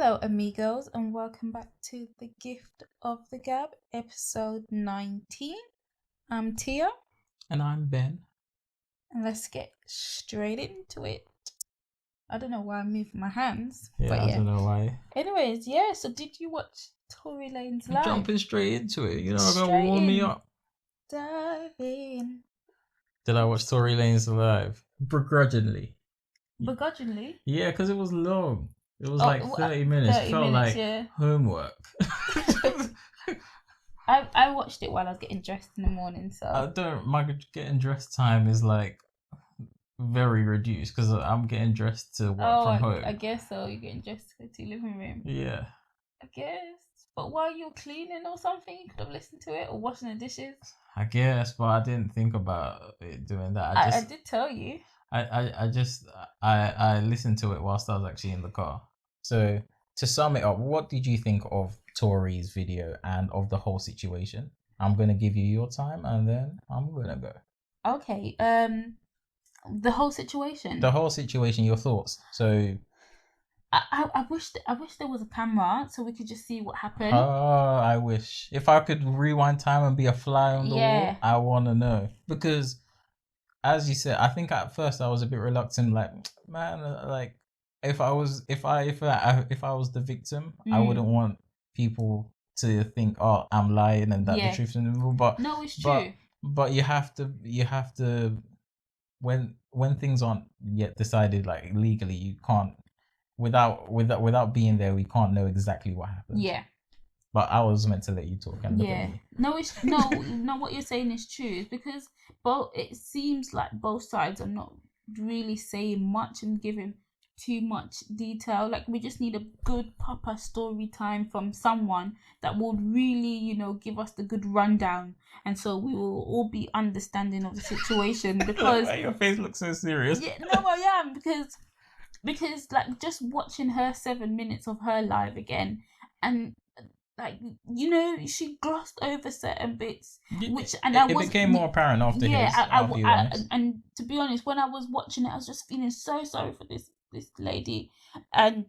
Hello, amigos, and welcome back to The Gift of the Gab, episode 19. I'm Tia. And I'm Ben. And let's get straight into it. I don't know why I'm moving my hands. Yeah, but I don't know why. Anyways, so did you watch Tory Lanez live? Jumping straight into it. You know, I'm going to warm me up. Dive in. Did I watch Tory Lanez live? Begrudgingly. Begrudgingly? Yeah, because it was long. It was like 30 minutes. 30 it felt minutes, like homework. I watched it while I was getting dressed in the morning, so... My getting dressed time is like very reduced because I'm getting dressed to work from home. I guess so. You're getting dressed to go to your living room. Yeah. I guess. But while you're cleaning or something, you could have listened to it or washing the dishes. I guess, but I didn't think about it doing that. I did tell you. I listened to it whilst I was actually in the car. So to sum it up, what did you think of Tory's video and of the whole situation? I'm gonna give you your time and then I'm gonna go. Okay. The whole situation. Your thoughts. So I wish there was a camera so we could just see what happened. Oh, I wish. If I could rewind time and be a fly on the wall, I wanna know. Because as you said, I think at first I was a bit reluctant, like, man, like if I was the victim, I wouldn't want people to think, oh, I'm lying and that the truth is in the middle. But no, it's true. But you have to when things aren't yet decided, like legally, you can't without being there, we can't know exactly what happened. Yeah. But I was meant to let you talk and look at me. No, what you're saying is true. It's because it seems like both sides are not really saying much and giving too much detail. Like, we just need a good proper story time from someone that will really, give us the good rundown, and so we will all be understanding of the situation. Because your face looks so serious. Yeah, no, I am because like just watching her 7 minutes of her live again, and like, she glossed over certain bits, it became more apparent after his. And to be honest, when I was watching it, I was just feeling so sorry for this lady, and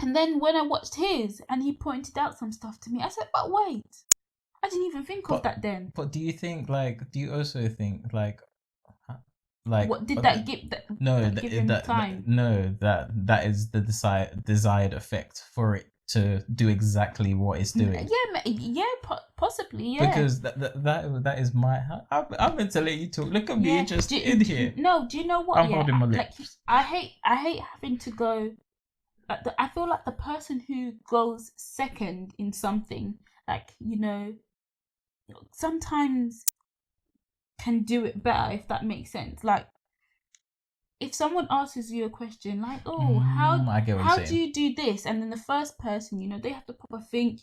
then when I watched his and he pointed out some stuff to me, I said, but wait, I didn't even think of that then. But do you also think like what did that give that? No, give him time. That is the desired effect for it to do exactly what it's doing. Possibly, yeah. Because that is my. I'm meant to let you talk. Look at me, just in here. No, do you know what? I'm holding my lips. Like, I hate having to go. I feel like the person who goes second in something, like, sometimes can do it better, if that makes sense. Like, if someone asks you a question like, oh, how do you do this? And then the first person, they have to proper think,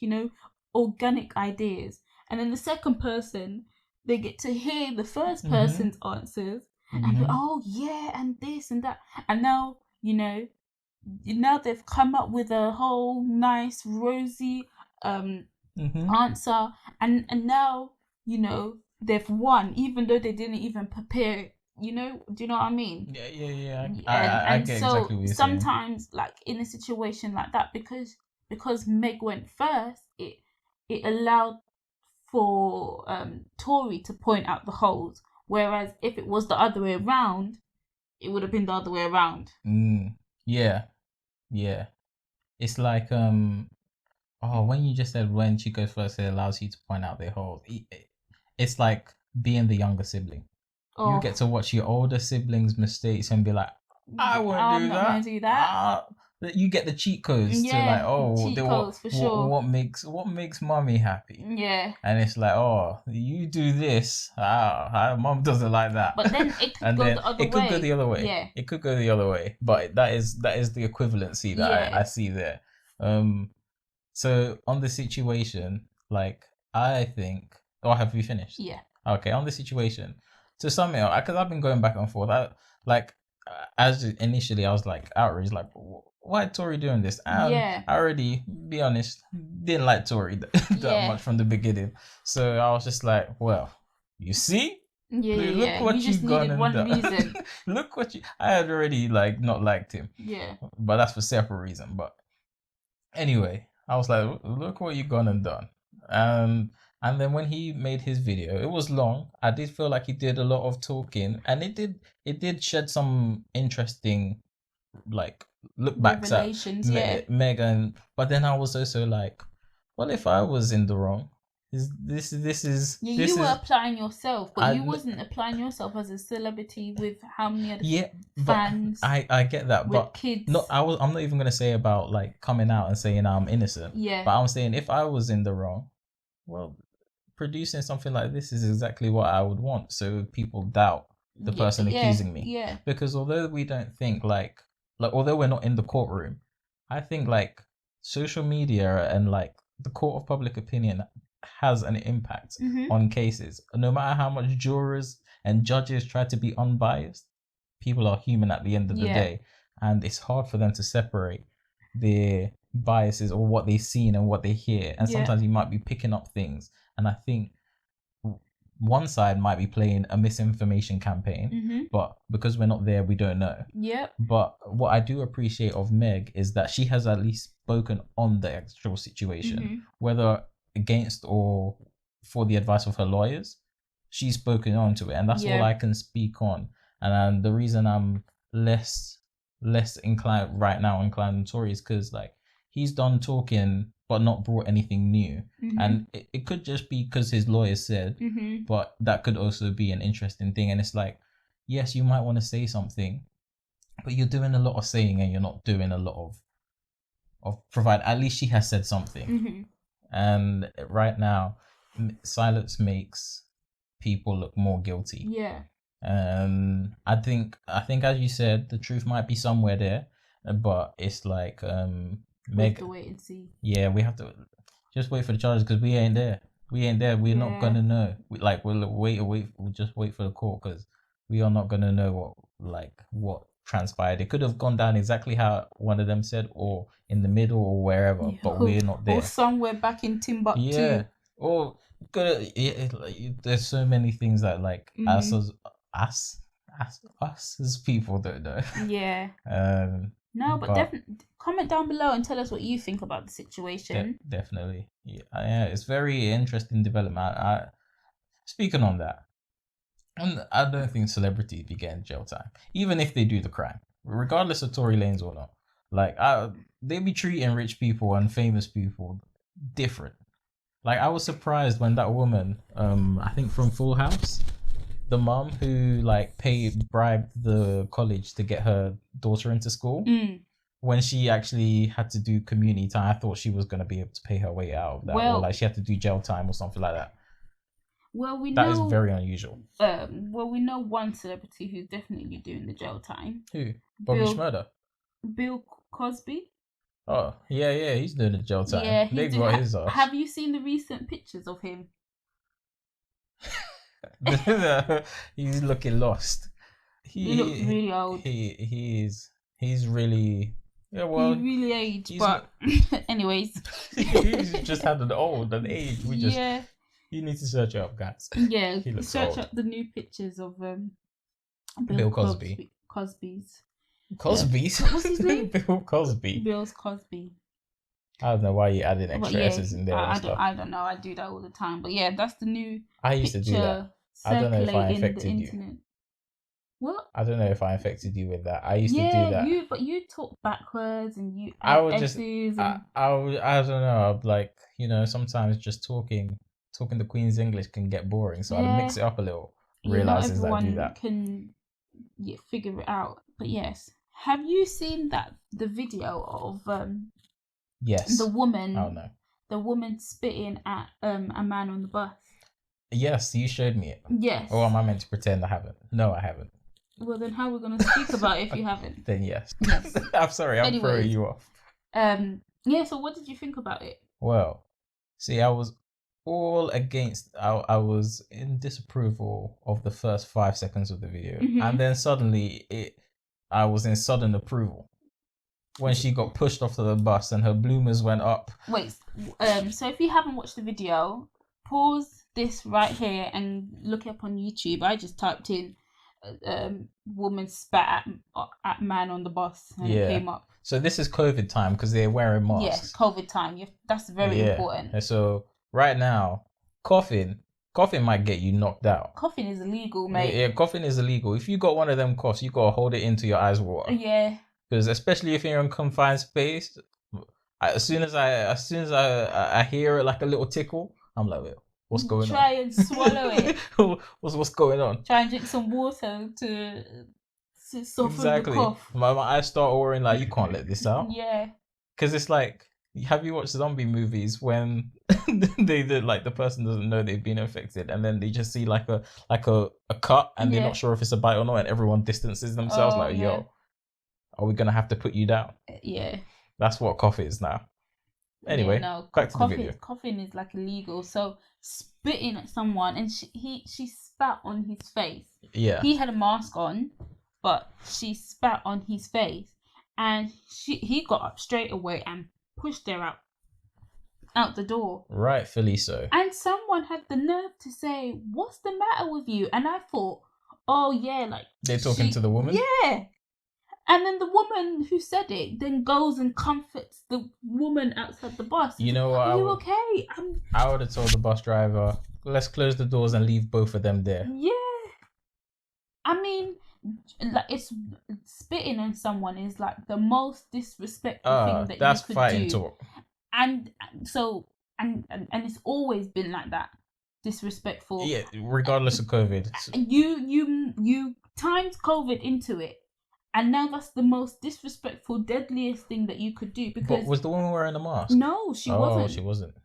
organic ideas. And then the second person, they get to hear the first person's answers and go, oh, yeah, and this and that. And now, now they've come up with a whole nice, rosy answer. And now, they've won, even though they didn't even prepare it. Do you know what I mean? Yeah. I get exactly what you're sometimes saying. Like, in a situation like that, because Meg went first, it allowed for Tory to point out the holes. Whereas if it was the other way around, it would have been the other way around. Yeah. It's like when you just said when she goes first, it allows you to point out their holes. It's like being the younger sibling. You get to watch your older siblings' mistakes and be like, I won't do that. You get the cheat codes to like, for sure. What makes mommy happy? Yeah. And it's like, you do this. Mom doesn't like that. But then it could go the other way. It could go the other way. Yeah. It could go the other way. But that is the equivalency that I see there. So on the situation, like, I think. Oh, have you finished? Yeah. Okay, on the situation. To sum it up, because I've been going back and forth. As initially I was like outraged, like, why Tory doing this? I already, be honest, didn't like Tory that much from the beginning. So I was just like, well, you see, look what you just needed one reason. Look what I had already like not liked him. Yeah, but that's for separate reason. But Anyway, I was like, look what you gone and done. And then when he made his video, it was long. I did feel like he did a lot of talking, and it did shed some interesting, like, look backs at Megan. But then I was also like, well, if I was in the wrong, you were applying yourself, but you wasn't applying yourself as a celebrity with how many other fans. I get that, but kids. I'm not even gonna say about like coming out and saying I'm innocent. Yeah. But I'm saying if I was in the wrong, well, producing something like this is exactly what I would want. So people doubt the person accusing me. Yeah. Because although we don't think like although we're not in the courtroom, I think like social media and like the court of public opinion has an impact on cases. No matter how much jurors and judges try to be unbiased, people are human at the end of the day, and it's hard for them to separate their biases or what they've seen and what they hear. And sometimes you might be picking up things, and I think one side might be playing a misinformation campaign, but because we're not there, we don't know. But what I do appreciate of Meg is that she has at least spoken on the actual situation, whether against or for the advice of her lawyers. She's spoken on to it, and that's all I can speak on. And the reason I'm less inclined right now on Tory is because like he's done talking but not brought anything new, and it could just be because his lawyers said, but that could also be an interesting thing. And it's like, yes, you might want to say something, but you're doing a lot of saying and you're not doing a lot of provide. At least she has said something. And right now, silence makes people look more guilty. I think as you said, the truth might be somewhere there, but it's like we have to wait and see. Yeah, we have to just wait for the charges because we ain't there. We're not gonna know. We'll just wait for the court because we are not gonna know what transpired. It could have gone down exactly how one of them said, or in the middle, or wherever. But we're not there. Or somewhere back in Timbuktu. Yeah. Or there's so many things that like us as people don't know. Yeah. No, but definitely comment down below and tell us what you think about the situation. Definitely. Yeah, it's very interesting development. Speaking on that, I don't think celebrities be getting jail time, even if they do the crime, regardless of Tory Lanez or not. Like, they be treating rich people and famous people different. Like, I was surprised when that woman, I think from Full House, the mom who like bribed the college to get her daughter into school, when she actually had to do community time, I thought she was going to be able to pay her way out of that, or like she had to do jail time or something like that. Well, that is very unusual. Well, we know one celebrity who's definitely doing the jail time. Who? Bobby Schmurder? Bill Cosby. Oh, yeah, he's doing the jail time. Yeah, they got his ass. Have you seen the recent pictures of him? He's looking lost. He looks really old. He's really he's really aged. But anyways, he's just had an age. You need to search it up, guys. Yeah, search up the new pictures of Bill Cosby. Cosby's. What's his name? Bill Cosby. Bill's Cosby. I don't know why you added extra S's in there. I don't know. I do that all the time. But yeah, that's the new. I used to do that. I don't know if I infected you. What? I don't know if I infected you with that. I used to do that. But you talk backwards and you. I would just. I don't know. Like, sometimes just talking the Queen's English can get boring, so I mix it up a little. Realizes that I do that. Can figure it out. But yes, have you seen the video of Yes. the woman? Oh no. The woman spitting at a man on the bus. Yes, you showed me it. Yes. Or am I meant to pretend I haven't? No, I haven't. Well, then how are we going to speak about it if you haven't? Then yes. I'm sorry, I'm throwing you off. Yeah, so what did you think about it? Well, see, I was all against, I was in disapproval of the first 5 seconds of the video. And then suddenly, I was in sudden approval. When she got pushed off to the bus and her bloomers went up. Wait, so if you haven't watched the video, pause this right here and look it up on YouTube. I just typed in woman spat at man on the bus and it came up. So this is COVID time because they're wearing masks. Yes, COVID time. That's very important. And so right now, coughing might get you knocked out. Coughing is illegal, mate. Yeah, coughing is illegal. If you got one of them coughs, you gotta hold it into your eyes water. Yeah. Because especially if you're in confined space, as soon as I hear like a little tickle, I'm like, what's going on? Try and swallow it. What's going on? Try and drink some water to soften the cough. My eyes start watering like, you can't let this out. Yeah. Because it's like, have you watched zombie movies when they like the person doesn't know they've been infected and then they just see like a cut and they're not sure if it's a bite or not and everyone distances themselves yo, are we gonna have to put you down? Yeah. That's what cough is now. Anyway, back to the video. Coughing is like illegal. So spitting at someone and she spat on his face. Yeah. He had a mask on, but she spat on his face and he got up straight away and pushed her out the door. Rightfully so. And someone had the nerve to say, "What's the matter with you?" And I thought, oh yeah, like they're talking to the woman? Yeah. And then the woman who said it then goes and comforts the woman outside the bus. You know what? Are you okay? I would have told the bus driver, let's close the doors and leave both of them there. Yeah. I mean, like it's spitting on someone is like the most disrespectful thing that that's you could fighting do. Talk. And so and it's always been like that, disrespectful. Yeah, regardless of COVID. You timed COVID into it, and now that's the most disrespectful, deadliest thing that you could do. Because but was the woman wearing a mask? No, she wasn't. Oh, she wasn't.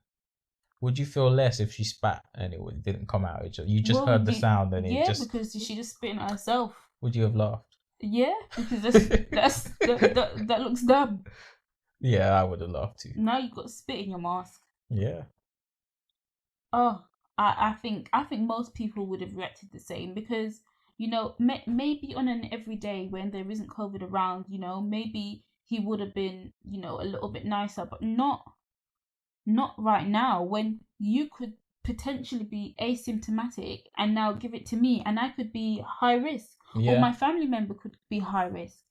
Would you feel less if she spat and it didn't come out? You just heard the sound and it just... Yeah, because she just spit at herself. Would you have laughed? Yeah, because that looks dumb. Yeah, I would have laughed too. Now you got to spit in your mask. Yeah. Oh, I think most people would have reacted the same because, you know, maybe on an everyday when there isn't COVID around, you know, maybe he would have been, you know, a little bit nicer, but not right now when you could potentially be asymptomatic and now give it to me and I could be high risk, or my family member could be high risk,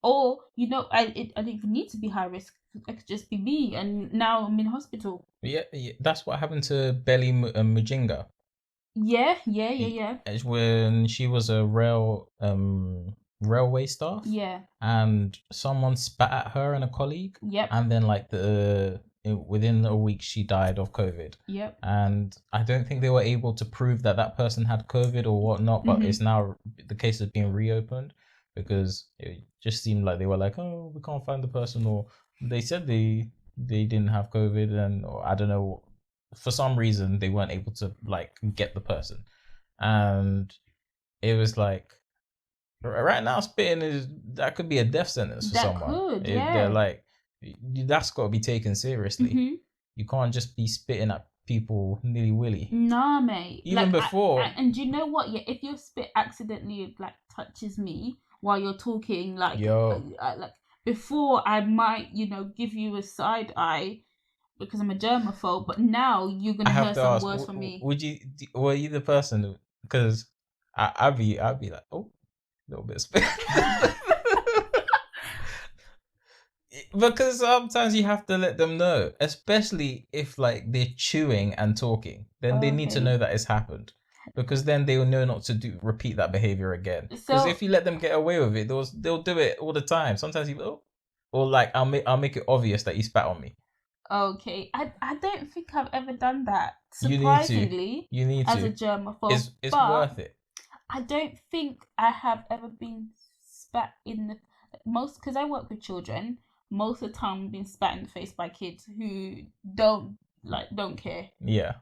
or, you know, I don't even need to be high risk. It could just be me, and now I'm in hospital. Yeah, that's what happened to Belly Mujinga. Yeah. It's when she was a railway staff. Yeah. And someone spat at her and a colleague. Yep. And then like within a week she died of COVID. Yep. And I don't think they were able to prove that person had COVID or whatnot, but it's now the case is being reopened because it just seemed like they were like, oh, we can't find the person, or they said they didn't have COVID, and or I don't know, for some reason they weren't able to like get the person, and it was like right now spitting that could be a death sentence for someone. They're like, that's got to be taken seriously. Mm-hmm. You can't just be spitting at people nilly-willy. Nah, mate. Even like, before. And do you know what? Yeah, if your spit accidentally like touches me while you're talking, like, like before I might, you know, give you a side eye because I'm a germaphobe, but now you're gonna hear some words from me. Were you the person? Because I'd be like, oh, a little bit of spit. Because sometimes you have to let them know, especially if like they're chewing and talking, then they need to know that it's happened, because then they will know not to repeat that behavior again. Because if you let them get away with it, they'll do it all the time. Sometimes or like I'll make it obvious that you spat on me. Okay, I don't think I've ever done that. Surprisingly, you need to. As a germaphobe, it's worth it. I don't think I have ever been spat in the because I work with children. Most of the time, I've been spat in the face by kids who don't care. Yeah.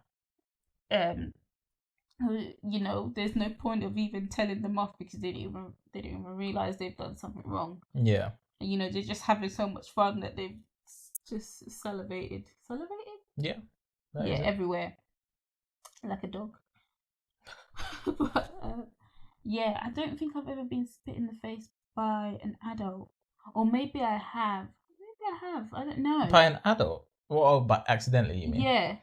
You know, there's no point of even telling them off because they don't even realize they've done something wrong. Yeah. And, you know, they're just having so much fun that they've just salivated. Yeah. Yeah, everywhere, like a dog. But yeah, I don't think I've ever been spit in the face by an adult, or maybe I have. I don't know. By an adult? Well, but accidentally, you mean? Yeah.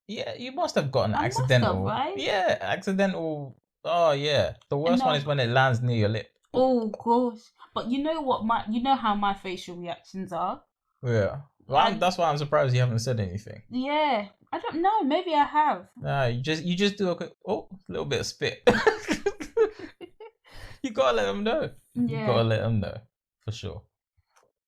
Yeah, you must have gotten accidental. Right? Yeah, accidental. Oh, yeah. The worst one is when it lands near your lip. Oh, gosh. But you know how my facial reactions are. Yeah. Well, that's why I'm surprised you haven't said anything. Yeah. I don't know. Maybe I have. Nah, you just do a quick little bit of spit. You gotta let them know. Yeah. You gotta let them know for sure.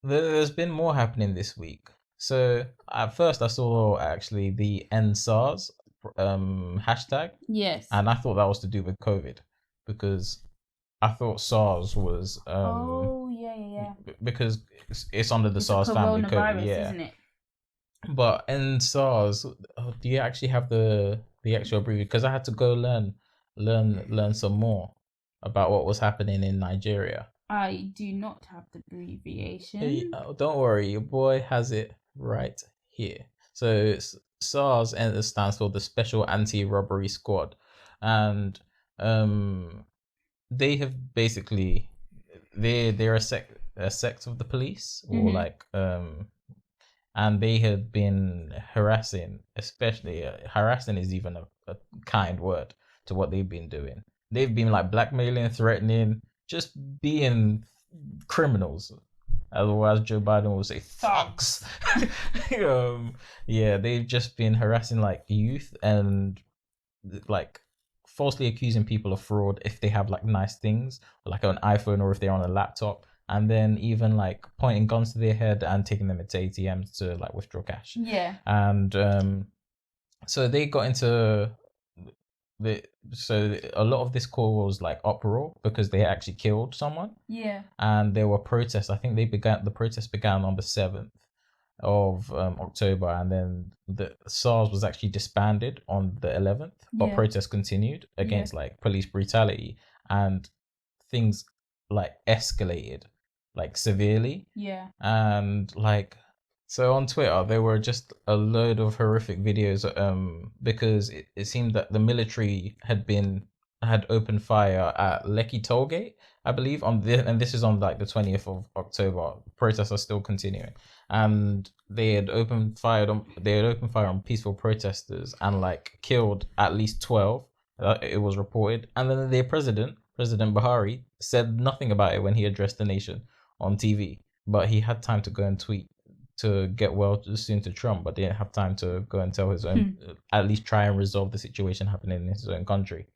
There's been more happening this week. So at first I saw actually the ENDSARS hashtag. Yes. And I thought that was to do with COVID because I thought SARS was because it's under the SARS family code, isn't it? But in SARS, do you actually have the actual abbreviation? Because I had to go learn some more about what was happening in Nigeria. I do not have the abbreviation. Hey, don't worry, your boy has it right here. So SARS stands for the Special Anti-Robbery Squad, and they have basically they're a sect of the police, or like and they had been harassing, especially harassing is even a kind word to what they've been doing. They've been like blackmailing, threatening, just being criminals. Otherwise, Joe Biden will say thugs. Yeah, they've just been harassing like youth and like falsely accusing people of fraud if they have like nice things, like an iPhone, or if they're on a laptop, and then even like pointing guns to their head and taking them into ATMs to like withdraw cash. Yeah. And so they got into so a lot of this caused like uproar because they actually killed someone. Yeah. And there were protests. I think the protests began on the 7th of October, and then the SARS was actually disbanded on the 11th, but protests continued against like police brutality, and things like escalated like severely. Yeah. And like, so on Twitter there were just a load of horrific videos because it seemed that the military had opened fire at Lekki Tollgate, I believe, and this is on like the 20th of October. Protests are still continuing, and they had opened fire on peaceful protesters and like killed at least 12. It was reported, and then their President Buhari said nothing about it when he addressed the nation on TV, but he had time to go and tweet to get well soon to Trump, but didn't have time to go and tell his own, at least try and resolve the situation happening in his own country.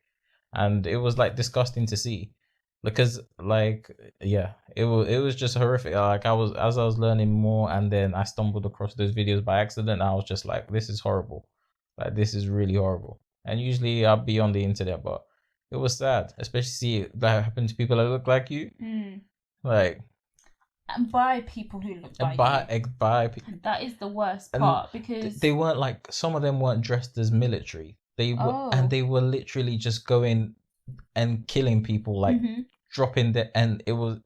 And it was like disgusting to see, because like, yeah, it was just horrific. Like I was learning more, and then I stumbled across those videos by accident, and I was just like, this is horrible. Like, this is really horrible. And usually I'll be on the internet, but it was sad, especially see that happen to people that look like you. Like, and by people who look like you. That is the worst part, because they weren't like, some of them weren't dressed as military. They were, and they were literally just going and killing people, like dropping and it was,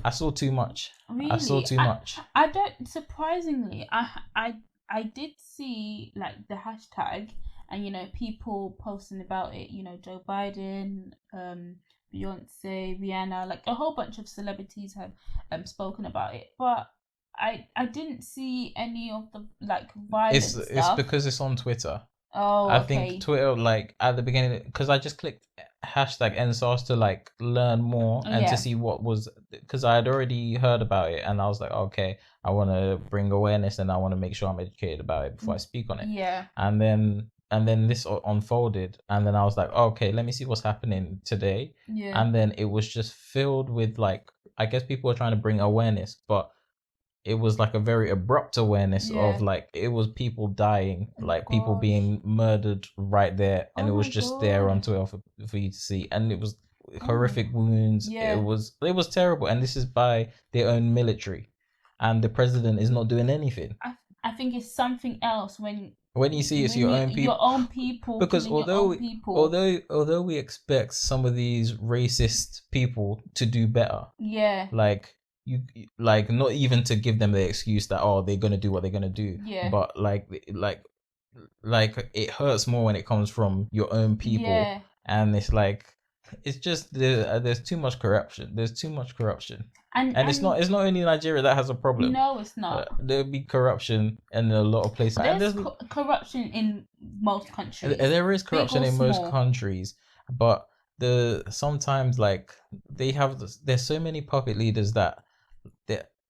I saw too much. Really? I saw too much. I don't, surprisingly, I did see like the hashtag, and you know, people posting about it, you know, Joe Biden, Beyonce, Rihanna, like a whole bunch of celebrities have spoken about it, but I didn't see any of the like violent stuff. It's because it's on Twitter. Oh, I think Twitter, like at the beginning, because I just clicked hashtag ENDSARS to like learn more and to see what was, because I had already heard about it, and I was like, okay, I want to bring awareness and I want to make sure I'm educated about it before I speak on it. Yeah. And then this unfolded, and then I was like, okay, let me see what's happening today. Yeah. And then it was just filled with like, I guess people were trying to bring awareness, but it was like a very abrupt awareness of like, it was people dying, like people being murdered right there, and it was just there on Twitter for you to see, and it was horrific wounds. It was terrible, and this is by their own military, and the president is not doing anything. I think it's something else when you see it's your own people, because although we expect some of these racist people to do better, like you like, not even to give them the excuse that they're gonna do what they're gonna do, but like it hurts more when it comes from your own people, and it's like, it's just there's too much corruption. And it's not only Nigeria that has a problem. No, it's not. There'll be corruption in a lot of places. There's corruption in most countries. There is corruption in most countries, but sometimes like there's so many puppet leaders that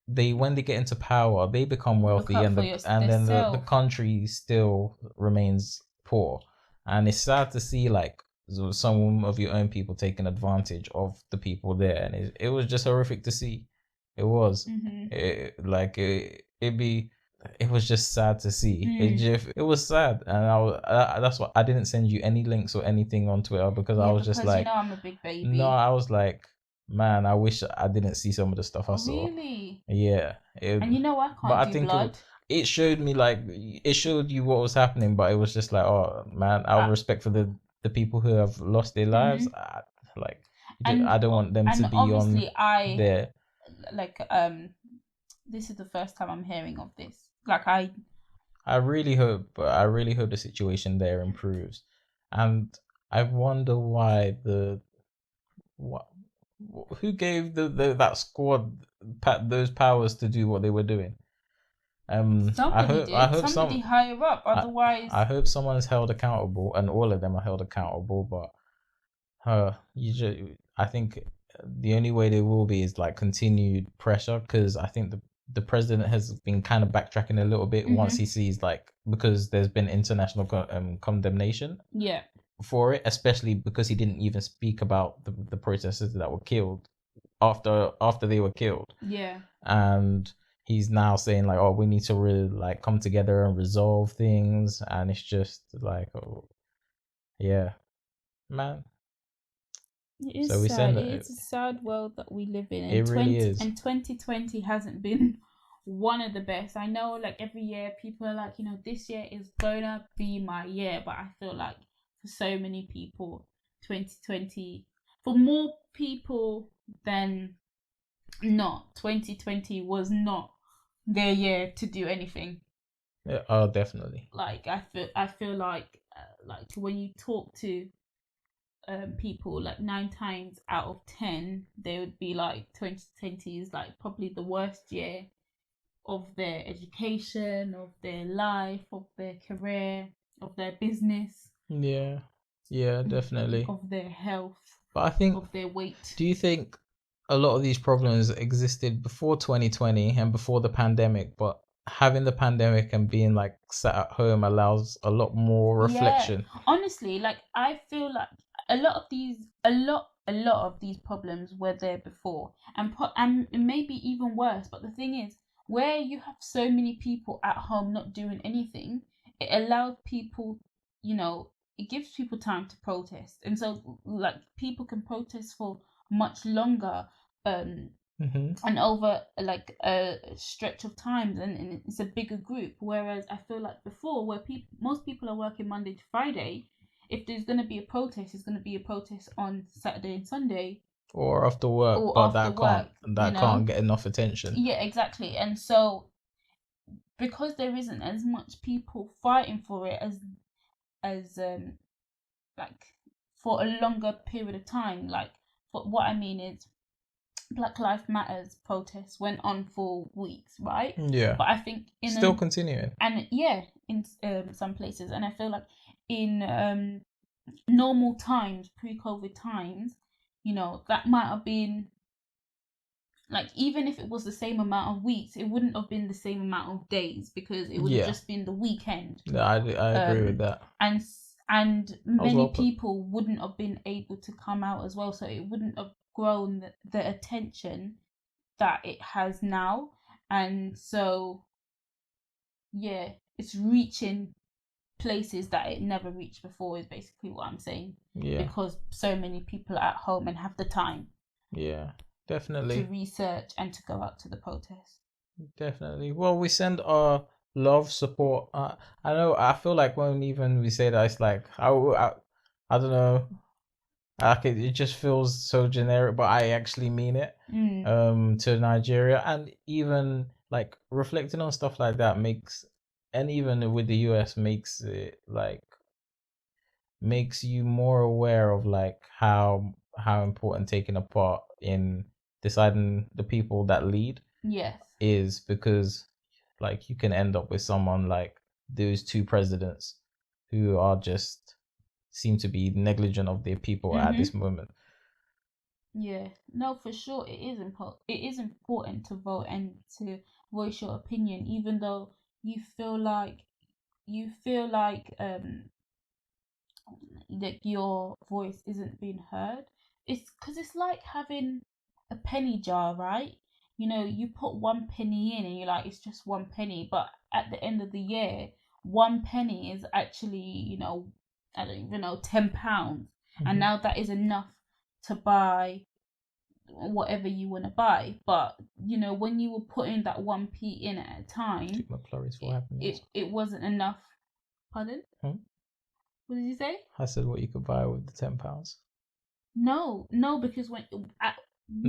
they when they get into power they become wealthy and then the country still remains poor, and it's sad to see like some of your own people taking advantage of the people there, and it was just horrific to see. It was it was just sad to see. It was sad, and that's why I didn't send you any links or anything on Twitter because I was just like, I'm a big baby. No, I was like, man, I wish I didn't see some of the stuff I saw. Really? Yeah. And you know I can't do blood. It showed me it showed you what was happening, but it was just like, oh man, out of respect for the people who have lost their lives, I don't want them to be on there. Like this is the first time I'm hearing of this. Like I really hope the situation there improves, and I wonder why who gave that squad those powers to do what they were doing. Somebody higher up. Otherwise, I hope someone's held accountable, and all of them are held accountable. But I think the only way they will be is like continued pressure, because I think the president has been kind of backtracking a little bit once he sees because there's been international condemnation for it, especially because he didn't even speak about the protesters that were killed after they were killed. And he's now saying like, oh, we need to really like come together and resolve things, and it's just like, oh yeah, man. It is sad. It's a sad world that we live in. It really is. And 2020 hasn't been one of the best. I know like every year people are like, this year is gonna be my year, but I feel like for so many people 2020, for more people than not, 2020 was not their year to do anything. Yeah, oh definitely. Like I feel like when you talk to people, like 9 times out of 10 they would be like 2020 is like probably the worst year of their education, of their life, of their career, of their business. Yeah, definitely. Of their health. But I think of their weight. Do you think a lot of these problems existed before 2020 and before the pandemic, but having the pandemic and being like sat at home allows a lot more reflection? Honestly, like I feel like a lot of these problems were there before, and maybe even worse. But the thing is, where you have so many people at home not doing anything, it allowed people, it gives people time to protest, and so like people can protest for much longer, and over like a stretch of time, and it's a bigger group. Whereas I feel like before, where most people are working Monday to Friday, if there's going to be a protest, it's going to be a protest on Saturday and Sunday. Or after work, that can't get enough attention. Yeah, exactly. And so, because there isn't as much people fighting for it as like for a longer period of time, like what I mean is, Black Lives Matters protests went on for weeks, right? Yeah. But I think still continuing. And in some places, and I feel like in normal times, pre-COVID times, that might have been like, even if it was the same amount of weeks, it wouldn't have been the same amount of days, because it would have just been the weekend. Yeah, I agree with that. And many people wouldn't have been able to come out as well, so it wouldn't have grown the attention that it has now. And so it's reaching places that it never reached before, is basically what I'm saying. Yeah. Because so many people are at home and have the time. Yeah, definitely. To research and to go out to the protest. Definitely. Well, we send our love, support. I know. I feel like when even we say that, it's like I don't know. It just feels so generic, but I actually mean it. To Nigeria, and even like reflecting on stuff like that and even with the US makes it like makes you more aware of like how important taking a part in deciding the people that lead is, because like you can end up with someone like those 2 presidents who are just seem to be negligent of their people at this moment. Yeah, no, for sure, it is important. It is important to vote and to voice your opinion, even though you feel like that your voice isn't being heard. It's because it's like having a penny jar, right? You know, you put 1 penny in and you're like, it's just 1 penny, but at the end of the year, 1 penny is actually, you know, I don't even know, £10, and now that is enough to buy whatever you want to buy. But you know, when you were putting that 1p in at a time, it wasn't enough. Pardon? What did you say? I said what you could buy with the £10. No, because when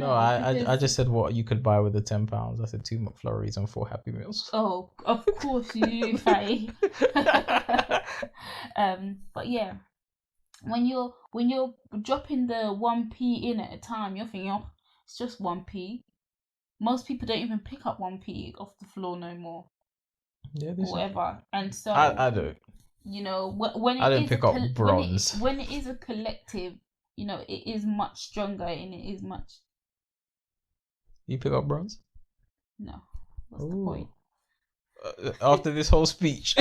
I just said what you could buy with the £10. I said 2 McFlurries and 4 Happy Meals. Oh, of course you, Faye. But yeah, when you're dropping the 1p in at a time, you're thinking, oh, it's just 1p. Most people don't even pick up 1p off the floor no more. Yeah, or whatever. And so I don't. You know, when I didn't pick up bronze. When it is a collective, you know, it is much stronger and it is much. You pick up bronze? No. What's the point? After this whole speech.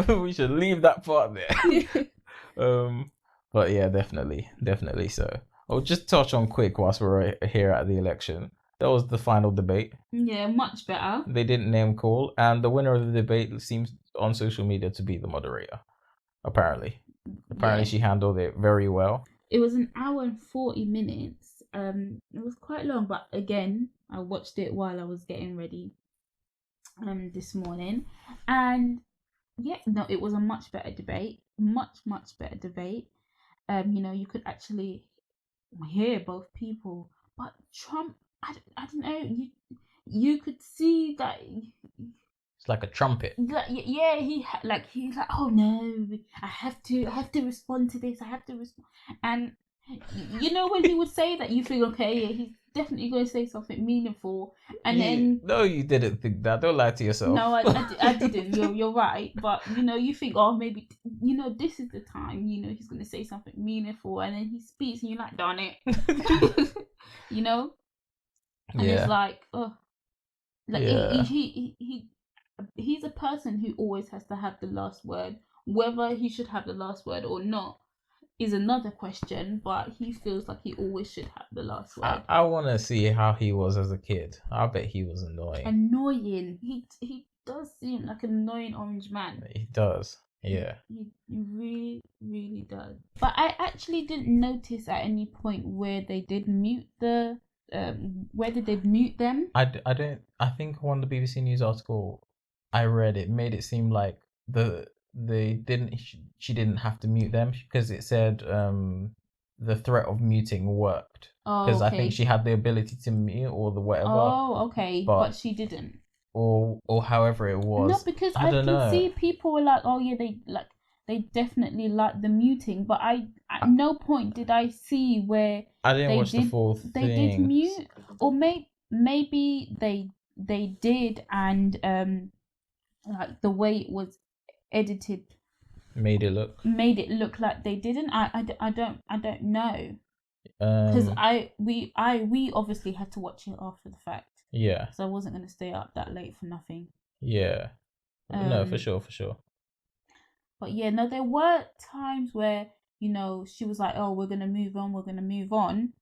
We should leave that part there. But yeah, definitely so. I'll just touch on quick whilst we're here at the election. That was the final debate. Yeah, much better. They didn't name call, and the winner of the debate seems on social media to be the moderator. Apparently, she handled it very well. It was an hour and 40 minutes. It was quite long, but again, I watched it while I was getting ready this morning, and yeah, no, it was a much better debate. Much better debate. You know, you could actually hear both people, but Trump, I don't know, you could see that it's like a trumpet. Yeah, he's like, oh no, I have to respond to this. I have to respond, and you know when he would say that, you think, okay, yeah, he's definitely going to say something meaningful, and then no, you didn't think that. Don't lie to yourself. No, I didn't. You're right, but you know, you think, oh, maybe, you know, this is the time. You know, he's going to say something meaningful, and then he speaks, and you're like, darn it, you know, and it's like, oh, like he's a person who always has to have the last word. Whether he should have the last word or not is another question, but he feels like he always should have the last word. I want to see how he was as a kid. I bet he was annoying. He does seem like an annoying orange man. He does. Yeah. He really, really does. But I actually didn't notice at any point where they did mute the where did they mute them? I think on the BBC News article I read, it made it seem like she didn't have to mute them because it said the threat of muting worked, because I think she had the ability to mute or the whatever. Oh, okay, but she didn't. Or however it was. No, because I can see people were like, oh yeah, they definitely like the muting, but at no point did I see where I didn't watch the full thing. They did mute, or maybe they did, and like the way it was edited made it look like they didn't. I don't know, because we obviously had to watch it after the fact. Yeah. So I wasn't going to stay up that late for nothing. Yeah. No, for sure. But yeah, no, there were times where, you know, she was like, oh, we're going to move on.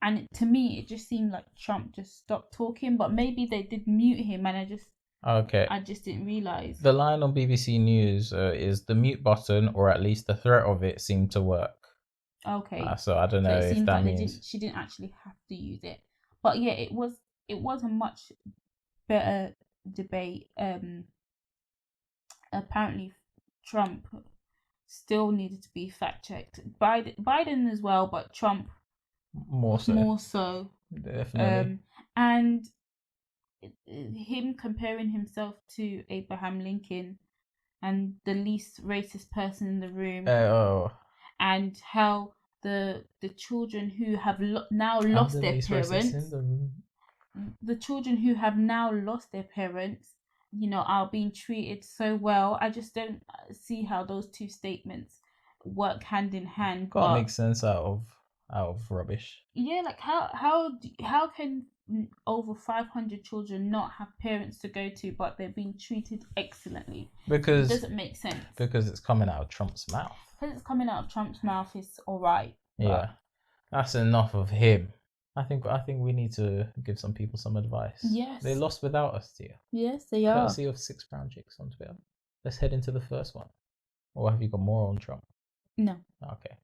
And to me, it just seemed like Trump just stopped talking, but maybe they did mute him and I just didn't realise. The line on BBC News is the mute button, or at least the threat of it, seemed to work. Okay. So I don't know if that means... she didn't actually have to use it. But yeah, it was a much better debate. Apparently Trump still needed to be fact checked. Biden as well, but Trump more so. Definitely. And him comparing himself to Abraham Lincoln and the least racist person in the room. And how the children who have now lost their parents. The children who have now lost their parents are being treated so well. I just don't see how those two statements work hand in hand. Can't make sense out of rubbish. Yeah, like how can over 500 children not have parents to go to, but they're being treated excellently? Because it doesn't make sense. Because it's coming out of Trump's mouth. Because it's coming out of Trump's mouth, it's all right. Yeah, that's enough of him. I think we need to give some people some advice. Yes. They lost without us, dear. Yes, they are. Courtesy of 6 brown chicks on Twitter. Let's head into the first one. Or have you got more on Trump? No. Okay.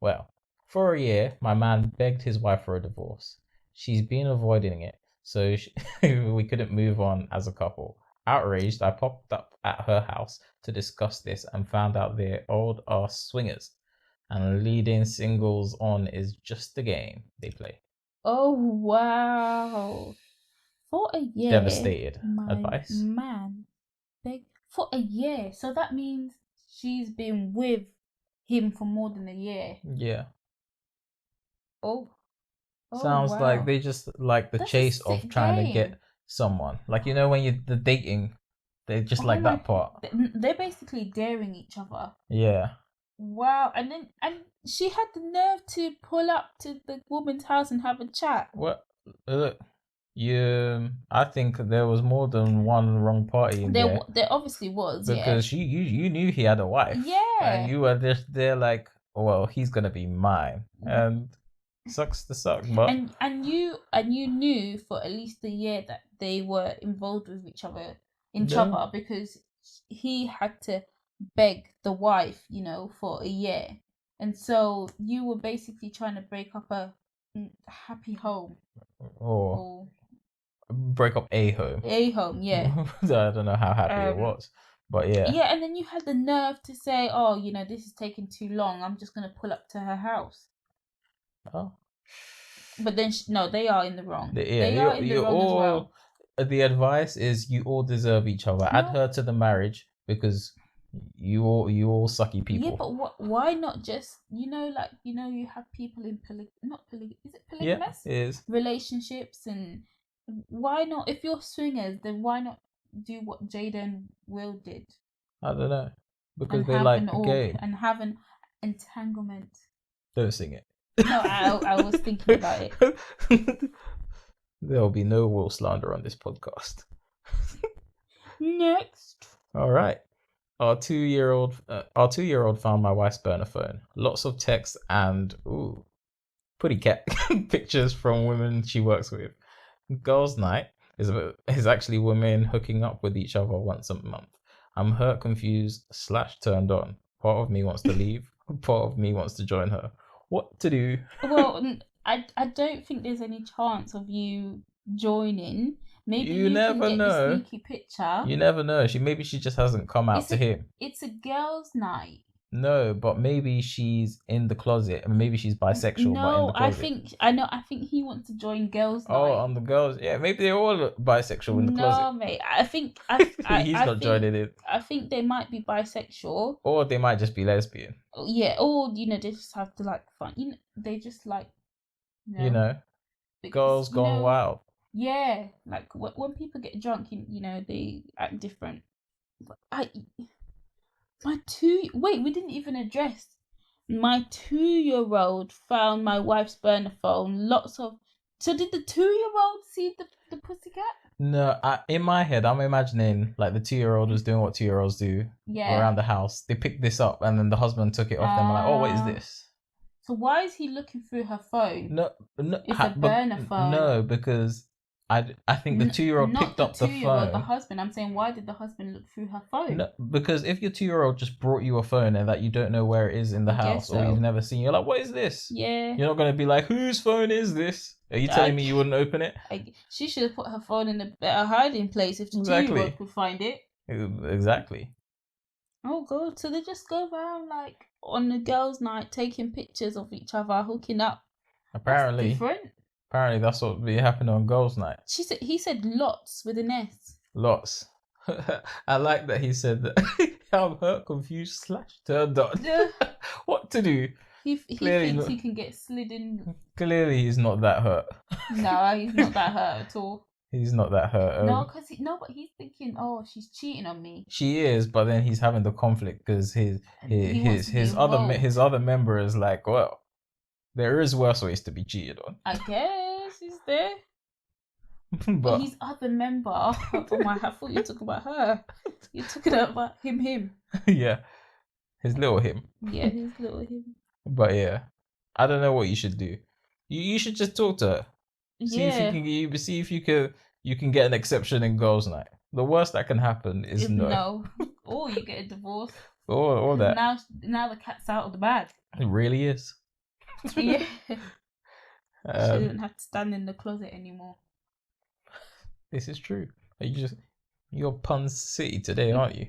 Well, for a year, my man begged his wife for a divorce. She's been avoiding it, so we couldn't move on as a couple. Outraged, I popped up at her house to discuss this and found out they're old ass swingers. And leading singles on is just a game they play. Oh, wow. For a year. Devastated. Advice? Man. For a year. So that means she's been with him for more than a year. Yeah. Oh. Sounds wow. Like they just like the chase of trying to get someone. Like, when the dating, they just like that part. They're basically daring each other. Yeah. Wow. And she had the nerve to pull up to the woman's house and have a chat. What? I think there was more than one wrong party in there. There obviously was, because you knew he had a wife. Yeah. And you were just there like, well, he's gonna be mine. And sucks to suck, but and you knew for at least a year that they were involved with each other because he had to beg the wife, for a year. And so you were basically trying to break up a happy home. Or break up a home. A home, yeah. I don't know how happy it was. But yeah. Yeah, and then you had the nerve to say, oh, this is taking too long. I'm just going to pull up to her house. Oh. But then, no, they are in the wrong. They are in the wrong as well. The advice is you all deserve each other. No. Add her to the marriage because you all sucky people. Yeah, but why not just, you have people in is it polygamous? Yeah, it is. Relationships, and why not, if you're swingers, then why not do what Jada and Will did? I don't know. Because they like the game. And have an entanglement. Don't sing it. No, I was thinking about it. There'll be no Will slander on this podcast. Next. All right. Our 2-year-old found my wife's burner phone. Lots of texts and pretty cat pictures from women she works with. Girls' night is actually women hooking up with each other once a month. I'm hurt, confused / turned on. Part of me wants to leave. Part of me wants to join her. What to do? Well, I don't think there's any chance of you joining. Maybe you never can get know. The sneaky picture. You never know. Maybe she just hasn't come out to him. It's a girls' night. No, but maybe she's in the closet. Maybe she's bisexual. No, but in the closet. I think he wants to join girls' night. Oh, on the girls. Yeah, maybe they're all bisexual in the closet. No, mate. I think he's not joining it. I think they might be bisexual, or they might just be lesbian. Yeah, or they just have to like fun. They just like. Girls gone wild. Yeah, like when people get drunk, they act different. We didn't even address. My 2-year-old found my wife's burner phone. So did the 2-year-old see the pussycat? No, in my head, I'm imagining like the 2-year-old was doing what 2-year-olds do around the house. They picked this up and then the husband took it off them and like, oh, what is this? So why is he looking through her phone? No, it's a burner phone. No, because I think the 2-year-old picked up the phone. The husband. I'm saying, why did the husband look through her phone? No, because if your 2-year-old just brought you a phone and that you don't know where it is in the house or you've never seen, you're like, what is this? Yeah. You're not going to be like, whose phone is this? Are you telling me you wouldn't open it? She should have put her phone in a better hiding place if the 2-year-old could find it. Exactly. Oh, God. So they just go around like on the girls' night taking pictures of each other, hooking up. Apparently. That's different. Apparently that's what be happening on girls' night. He said lots with an S. Lots. I like that he said that. I'm hurt, confused / turned on. What to do? He thinks he can get slid in. Clearly he's not that hurt. No, he's not that hurt at all. He's not that hurt. No, but he's thinking, oh, she's cheating on me. She is, but then he's having the conflict because his other member is like, well, there is worse ways to be cheated on. I guess is there. But his other member. Oh my! I thought you were talking about her. You're talking about him. Yeah, his little him. Yeah, his little him. But yeah, I don't know what you should do. You should just talk to her. See if you can get an exception in girls' night. The worst that can happen is no. Or you get a divorce. or that. Now the cat's out of the bag. It really is. Yeah. She didn't have to stand in the closet anymore. This is true. You're pun city today, aren't you?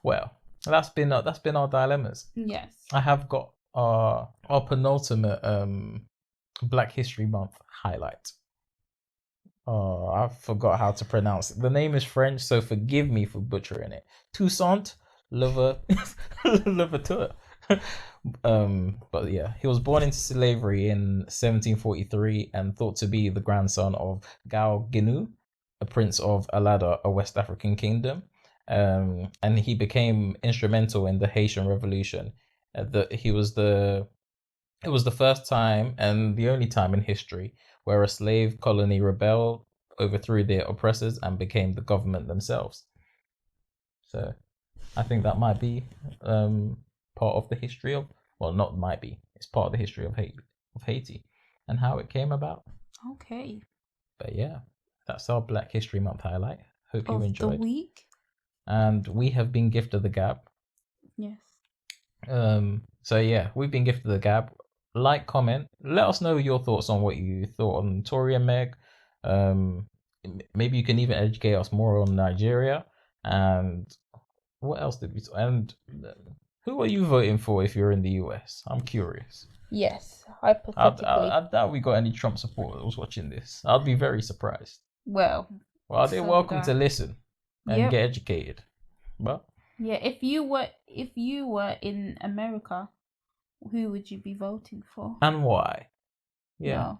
Well, that's been our dilemmas. Yes. I have got our penultimate Black History Month highlight. Oh, I forgot how to pronounce it. The name is French, so forgive me for butchering it. Toussaint Louverture. But yeah, he was born into slavery in 1743 and thought to be the grandson of Gao Ginu, a prince of Alada, a West African kingdom. And he became instrumental in the Haitian Revolution. It was the first time and the only time in history where a slave colony rebelled, overthrew their oppressors, and became the government themselves. So I think that might be part of the history of, well, not might be, it's part of the history of Haiti and how it came about. Okay. But yeah, that's our Black History Month highlight. Hope you enjoyed. The week. And we have been gifted the Gab. Yes. So yeah, we've been gifted the Gab. Like, comment, let us know your thoughts on what you thought on Tory and Meg. Maybe you can even educate us more on Nigeria. And what else did we? And who are you voting for if you're in the US? I'm curious. Yes, hypothetically. I doubt we got any Trump supporters watching this. I'd be very surprised. Well, they're welcome to listen and get educated. But yeah, if you were in America, who would you be voting for? And why? Yeah.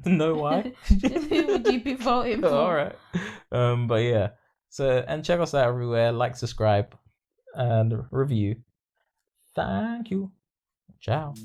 No why? Who would you be voting for? All right. But yeah. So, and check us out everywhere. Like, subscribe, and review. Thank you. Ciao.